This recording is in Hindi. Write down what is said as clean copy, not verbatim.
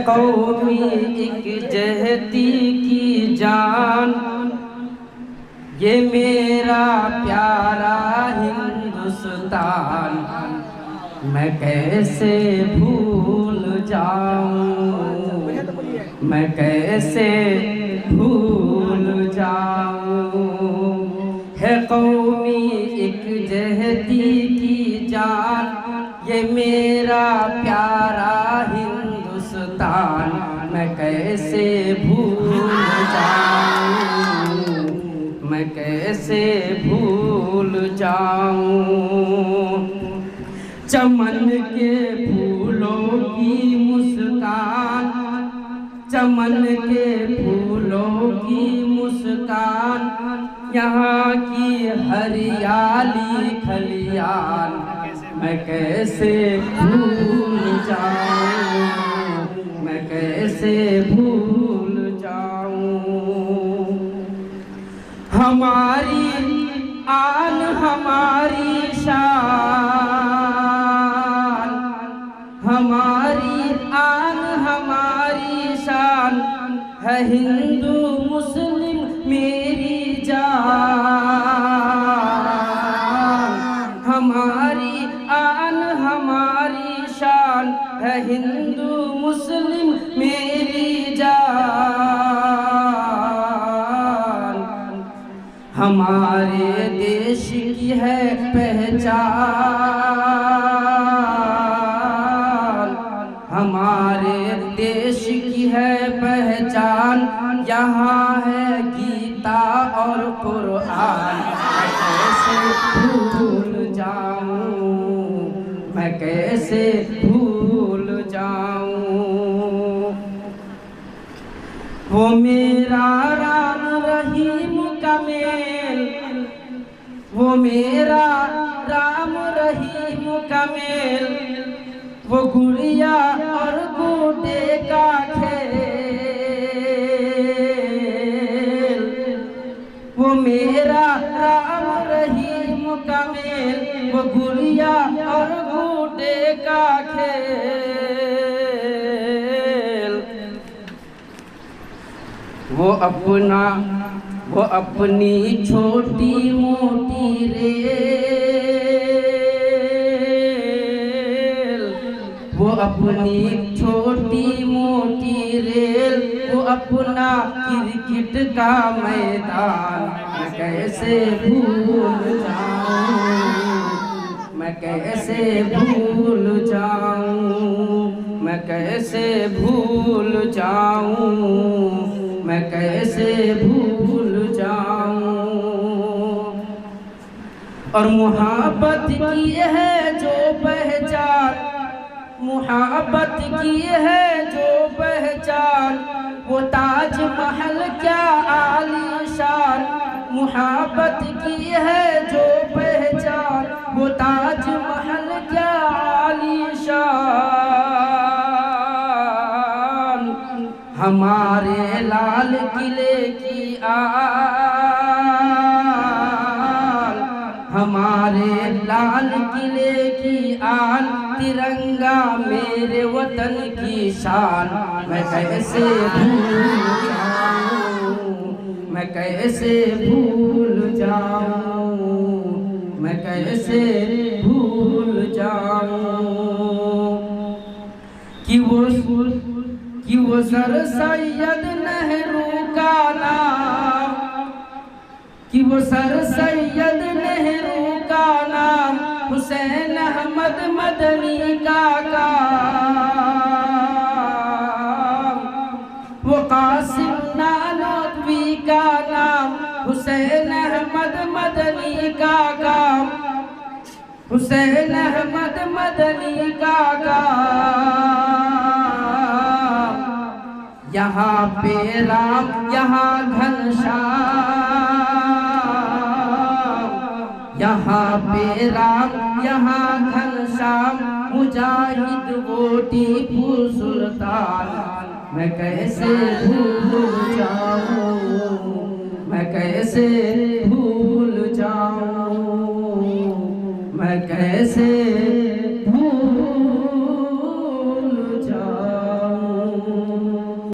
कौमी एक जहती की जान, ये मेरा प्यारा हिंदुस्तान, मैं कैसे भूल जाऊं, मैं कैसे भूल जाऊं। है कौमी एक जहती की जान, ये मेरा प्यारा हिंदुस्तान, मैं कैसे भूल जाऊं, मैं कैसे भूल जाऊं। चमन के फूलों की मुस्कान, चमन के फूलों की मुस्कान, यहाँ की हरियाली खलियान, मैं कैसे भूल जाऊं, मैं कैसे भूल जाऊं। हमारी आन हमारी शान, हमारी आन हमारी शान, है हिंदू मुस्लिम मेरी जान। हमारी आन हमारी शान, है हिंदू मुस्लिम मेरी जान। हमारे देश की है पहचान, हमारे देश की है पहचान, यहाँ है गीता और कुरान, मैं कैसे भूल जाऊं, मैं कैसे भूल जाऊं। वो मेरा राम रहीम का मेल, वो मेरा राम रहीम का मेल, वो गुड़िया और गुड्डे का खेल, वो मेरा राम रहीम का मेल, वो गुड़िया और गुड्डे का खेल। वो अपनी छोटी मोटी रेल, वो अपनी छोटी मोटी रेल, वो अपना क्रिकेट का मैदान, मैं कैसे भूल जाऊं, मैं कैसे भूल जाऊं, मैं कैसे भूल जाऊं, मैं कैसे भूल जाऊं। और मोहब्बत की है जो पहचान, मोहब्बत की है जो पहचान, वो ताजमहल क्या आलीशान। मोहब्बत की है जो पहचान, वो ताजमहल क्या आलीशान। हमारे लाल किले की आन, हमारे लाल किले की आन, तिरंगा मेरे वतन की शान, मैं कैसे भूल जाऊं, मैं कैसे भूल जाऊं, मैं कैसे भूल जाऊं। कि वो सर सैयद नेहरू का नाम, कि वो सर सैयद नेहरू का नाम, हुसैन अहमद मदनी का काम, वो कासिम नानवी का नाम, हुसैन अहमद मदनी का काम, हुसैन अहमद मदनी का काम। यहाँ पे राम यहाँ घनश्याम, यहाँ पे राम यहाँ घनश्याम, मुजाहिद वो टीपू सुल्तान, मैं कैसे भूल जाऊं, मैं कैसे भूल जाऊं, मैं कैसे